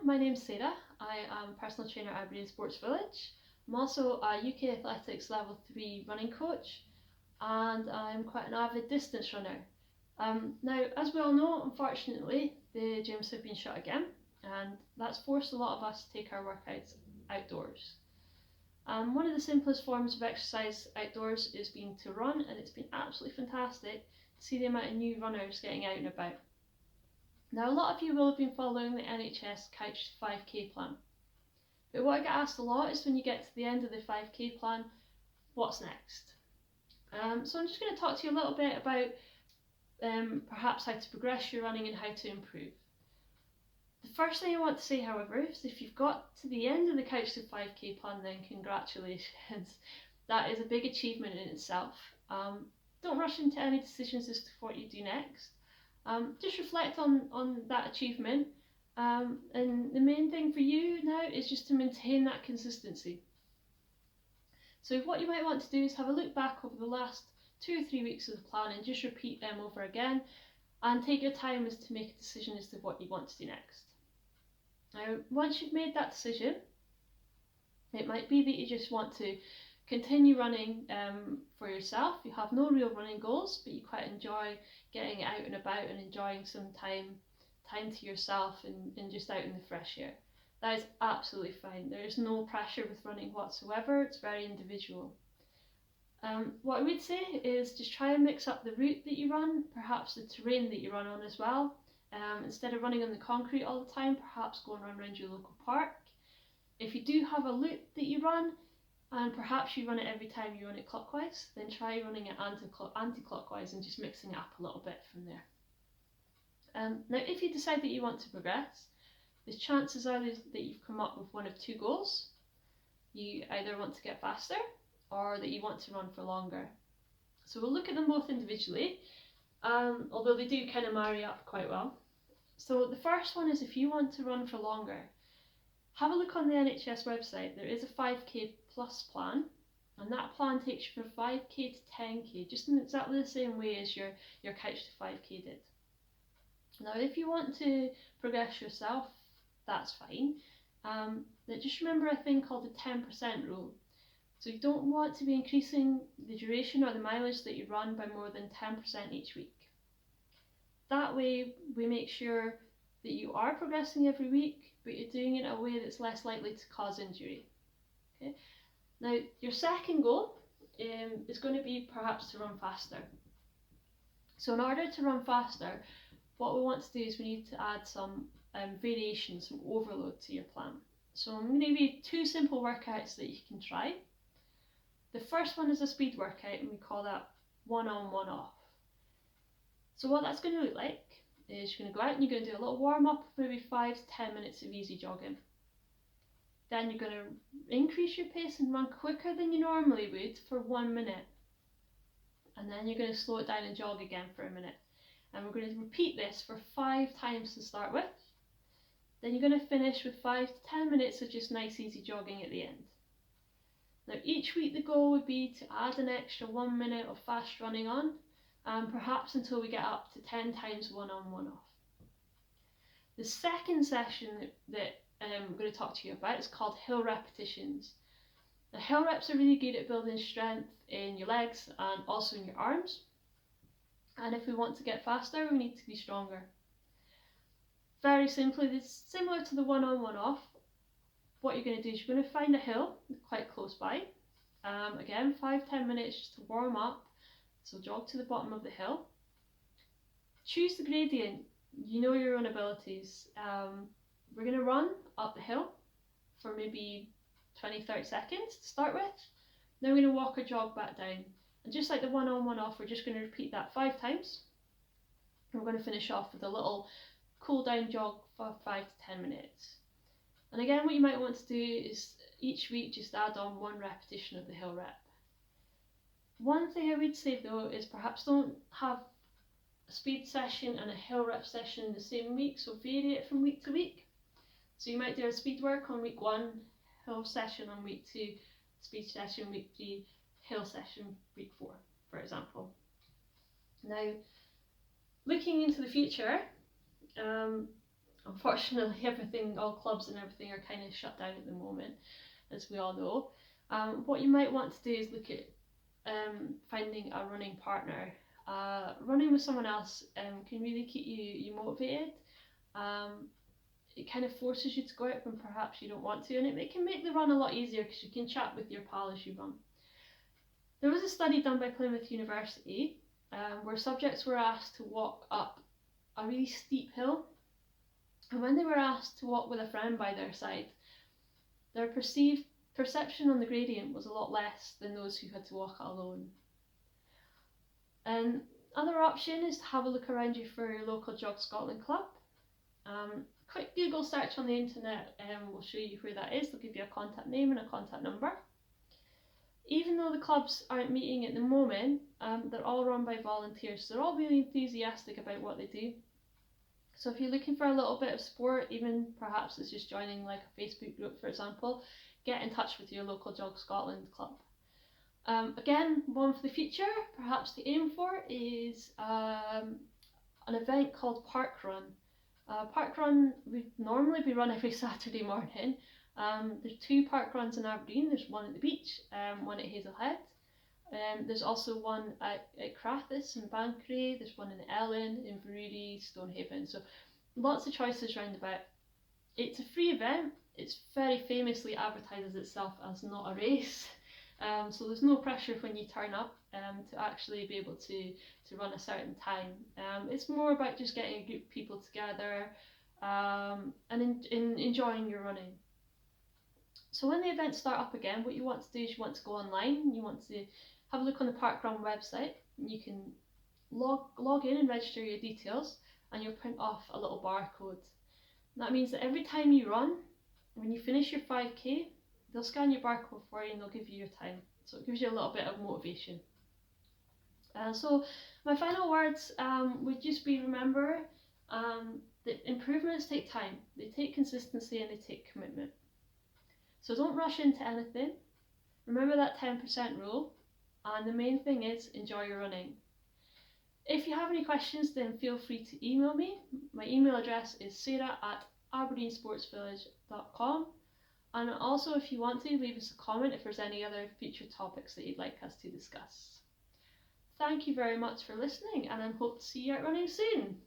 my name's Sarah. I am a personal trainer at Aberdeen Sports Village. I'm also a UK Athletics Level 3 running coach, and I'm quite an avid distance runner. Now, as we all know, unfortunately, the gyms have been shut again, and that's forced a lot of us to take our workouts outdoors. One of the simplest forms of exercise outdoors is being to run, and it's been absolutely fantastic to see the amount of new runners getting out and about. Now, a lot of you will have been following the NHS Couch 5k plan, but what I get asked a lot is when you get to the end of the 5k plan, what's next? So I'm just going to talk to you a little bit about perhaps how to progress your running and how to improve. The first thing I want to say, however, is if you've got to the end of the Couch to 5k plan, then congratulations. That is a big achievement in itself. Don't rush into any decisions as to what you do next. Just reflect on that achievement, and the main thing for you now is just to maintain that consistency. So what you might want to do is have a look back over the last 2 or 3 weeks of the plan and just repeat them over again, and take your time as to make a decision as to what you want to do next. Now, once you've made that decision, it might be that you just want to continue running for yourself. You have no real running goals, but you quite enjoy getting out and about and enjoying some time to yourself and just out in the fresh air. That is absolutely fine. There is no pressure with running whatsoever. It's very individual. What I would say is just try and mix up the route that you run, perhaps the terrain that you run on as well. Instead of running on the concrete all the time, perhaps go and run around your local park. If you do have a loop that you run, and perhaps you run it every time you run it clockwise, then try running it anti-clockwise and just mixing it up a little bit from there. Now, if you decide that you want to progress, the chances are that you've come up with one of two goals. You either want to get faster or that you want to run for longer. So we'll look at them both individually, although they do kind of marry up quite well. So the first one is if you want to run for longer, have a look on the NHS website. There is a 5k plus plan, and that plan takes you from 5k to 10k, just in exactly the same way as your Couch to 5k did. Now, if you want to progress yourself, that's fine. But just remember a thing called the 10% rule. So you don't want to be increasing the duration or the mileage that you run by more than 10% each week. That way we make sure that you are progressing every week, but you're doing it in a way that's less likely to cause injury. Okay. Now, your second goal is going to be perhaps to run faster. So in order to run faster, what we want to do is we need to add some variation, some overload to your plan. So I'm going to give you 2 simple workouts that you can try. The first one is a speed workout, and we call that 1 on, 1 off. So what that's going to look like is you're going to go out and you're going to do a little warm up, maybe 5 to 10 minutes of easy jogging. Then you're going to increase your pace and run quicker than you normally would for 1 minute. And then you're going to slow it down and jog again for a minute. And we're going to repeat this for 5 times to start with. Then you're going to finish with 5 to 10 minutes of just nice easy jogging at the end. Now, each week the goal would be to add an extra 1 minute of fast running on, perhaps until we get up to 10 times 1 on, 1 off. The second session that I'm going to talk to you about is called hill repetitions. The hill reps are really good at building strength in your legs and also in your arms. And if we want to get faster, we need to be stronger. Very simply, it's similar to the 1 on, 1 off. What you're going to do is you're going to find a hill quite close by. Again, 5-10 minutes just to warm up. So jog to the bottom of the hill. Choose the gradient. You know your own abilities. We're going to run up the hill for maybe 20-30 seconds to start with. Then we're going to walk or jog back down. And just like the 1 on, 1 off, we're just going to repeat that 5 times. And we're going to finish off with a little cool down jog for 5 to 10 minutes. And again, what you might want to do is each week just add on 1 repetition of the hill rep. One thing I would say though is perhaps don't have a speed session and a hill rep session in the same week, so vary it from week to week. So you might do a speed work on week 1, hill session on week 2, speed session week 3, hill session week 4, for example. Now, looking into the future, Unfortunately, everything, all clubs and everything are kind of shut down at the moment, as we all know. What you might want to do is look at finding a running partner. Running with someone else can really keep you motivated. It kind of forces you to go out when perhaps you don't want to, and it can make the run a lot easier because you can chat with your pal as you run. There was a study done by Plymouth University where subjects were asked to walk up a really steep hill, and when they were asked to walk with a friend by their side, their perception on the gradient was a lot less than those who had to walk it alone. Another option is to have a look around you for your local Jog Scotland club. Quick Google search on the internet will show you where that is. They'll give you a contact name and a contact number. Even though the clubs aren't meeting at the moment, they're all run by volunteers, so they're all really enthusiastic about what they do. So if you're looking for a little bit of support, even perhaps it's just joining like a Facebook group, for example, get in touch with your local Jog Scotland club. Again, one for the future, perhaps to aim for, is an event called Park Run. Park Run would normally be run every Saturday morning. There's 2 park runs in Aberdeen. There's one at the beach, one at Hazelhead. There's also one at Crathis in Banchory. There's one in Ellon, in Inverurie, Stonehaven. So lots of choices round about. It's a free event. It's very famously advertises itself as not a race. So there's no pressure when you turn up to actually be able to run a certain time. It's more about just getting a group of people together and enjoying your running. So when the events start up again, what you want to do is you want to go online. You want to have a look on the Parkrun website. You can log in and register your details, and you'll print off a little barcode. That means that every time you run, when you finish your 5k, they'll scan your barcode for you and they'll give you your time. So it gives you a little bit of motivation. So my final words would just be, remember that improvements take time. They take consistency and they take commitment. So don't rush into anything. Remember that 10% rule. And the main thing is, enjoy your running. If you have any questions, then feel free to email me. My email address is sarah@aberdeensportsvillage.com. And also, if you want to, leave us a comment if there's any other future topics that you'd like us to discuss. Thank you very much for listening, and I hope to see you out running soon.